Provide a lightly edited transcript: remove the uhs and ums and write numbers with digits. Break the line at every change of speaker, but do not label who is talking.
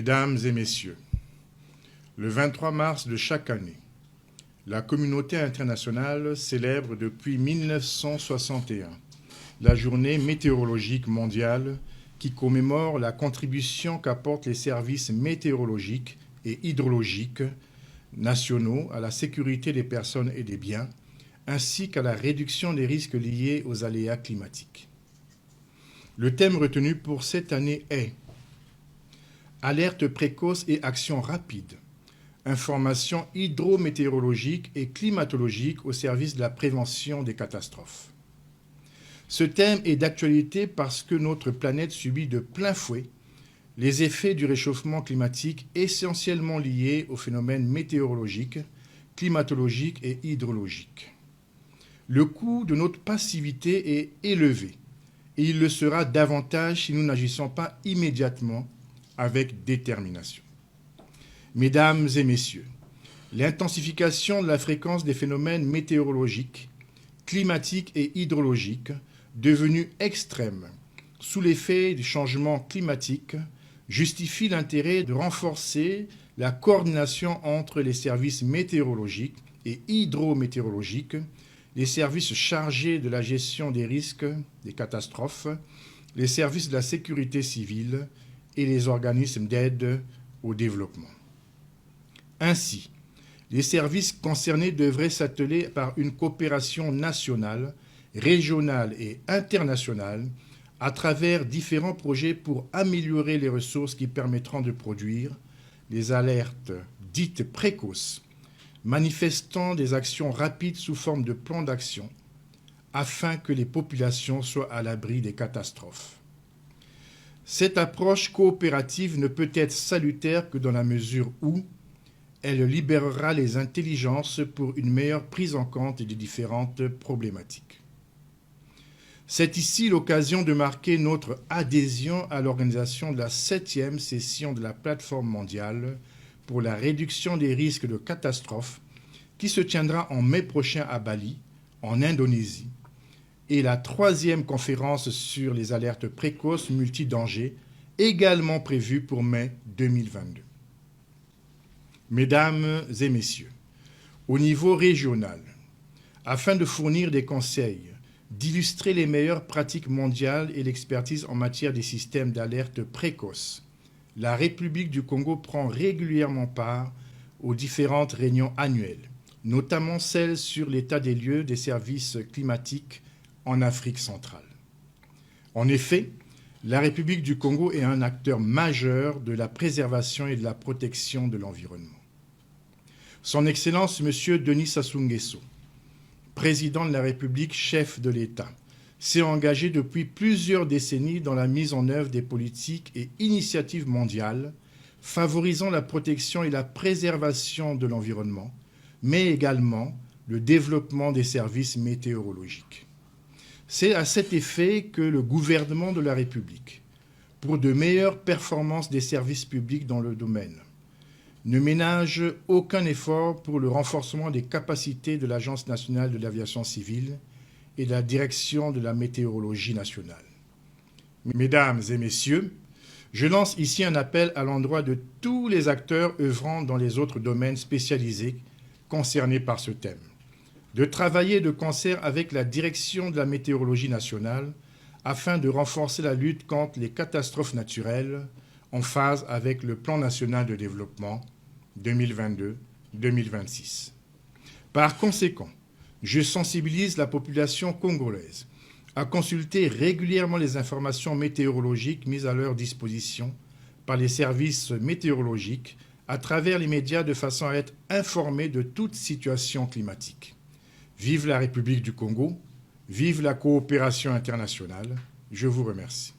Mesdames et messieurs, le 23 mars de chaque année, la communauté internationale célèbre depuis 1961 la journée météorologique mondiale qui commémore la contribution qu'apportent les services météorologiques et hydrologiques nationaux à la sécurité des personnes et des biens, ainsi qu'à la réduction des risques liés aux aléas climatiques. Le thème retenu pour cette année est « Alerte précoce et action rapide, information hydrométéorologique et climatologique au service de la prévention des catastrophes ». Ce thème est d'actualité parce que notre planète subit de plein fouet les effets du réchauffement climatique essentiellement liés aux phénomènes météorologiques, climatologiques et hydrologiques. Le coût de notre passivité est élevé et il le sera davantage si nous n'agissons pas immédiatement avec détermination. Mesdames et messieurs, l'intensification de la fréquence des phénomènes météorologiques, climatiques et hydrologiques devenus extrêmes sous l'effet du changement climatique justifie l'intérêt de renforcer la coordination entre les services météorologiques et hydrométéorologiques, les services chargés de la gestion des risques, des catastrophes, les services de la sécurité civile et les organismes d'aide au développement. Ainsi, les services concernés devraient s'atteler par une coopération nationale, régionale et internationale à travers différents projets pour améliorer les ressources qui permettront de produire les alertes dites précoces, manifestant des actions rapides sous forme de plans d'action afin que les populations soient à l'abri des catastrophes. Cette approche coopérative ne peut être salutaire que dans la mesure où elle libérera les intelligences pour une meilleure prise en compte des différentes problématiques. C'est ici l'occasion de marquer notre adhésion à l'organisation de la 7e session de la Plateforme mondiale pour la réduction des risques de catastrophes qui se tiendra en mai prochain à Bali, en Indonésie, et la 3e conférence sur les alertes précoces multidangers, également prévue pour mai 2022. Mesdames et messieurs, au niveau régional, afin de fournir des conseils, d'illustrer les meilleures pratiques mondiales et l'expertise en matière des systèmes d'alerte précoce, la République du Congo prend régulièrement part aux différentes réunions annuelles, notamment celles sur l'état des lieux des services climatiques en Afrique centrale. En effet, la République du Congo est un acteur majeur de la préservation et de la protection de l'environnement. Son Excellence, M. Denis Sassou Nguesso, président de la République, chef de l'État, s'est engagé depuis plusieurs décennies dans la mise en œuvre des politiques et initiatives mondiales favorisant la protection et la préservation de l'environnement, mais également le développement des services météorologiques. C'est à cet effet que le gouvernement de la République, pour de meilleures performances des services publics dans le domaine, ne ménage aucun effort pour le renforcement des capacités de l'Agence nationale de l'aviation civile et de la Direction de la météorologie nationale. Mesdames et messieurs, je lance ici un appel à l'endroit de tous les acteurs œuvrant dans les autres domaines spécialisés concernés par ce thème, de travailler de concert avec la Direction de la météorologie nationale afin de renforcer la lutte contre les catastrophes naturelles en phase avec le Plan national de développement 2022-2026. Par conséquent, je sensibilise la population congolaise à consulter régulièrement les informations météorologiques mises à leur disposition par les services météorologiques à travers les médias de façon à être informés de toute situation climatique. Vive la République du Congo, vive la coopération internationale. Je vous remercie.